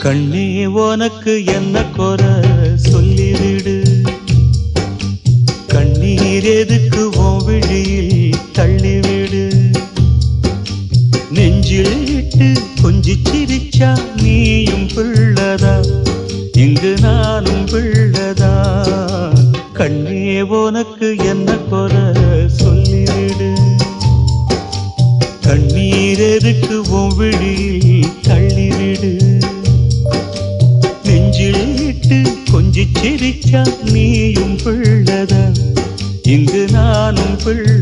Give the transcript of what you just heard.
கண்ணே உனக்கு என்ன குறை சொல்லிவிடு. கண்ணீர் எதுக்கு உன் விழியில் தள்ளிவிடு. நெஞ்சில் இட்டு கொஞ்சி சிரிச்சா நீயும் பிள்ளதா, இங்கு நானும் பிள்ளதா. கண்ணே உனக்கு என்ன குறை சொல்லிவிடு. கண்ணீர் எதுக்கு உன் விழியில் தள்ளிவிடு. நெஞ்சில் இட்டு கொஞ்சி சிரிச்சா நீயும் பிள்ளதா, இங்கு நானும் பிள்ளை.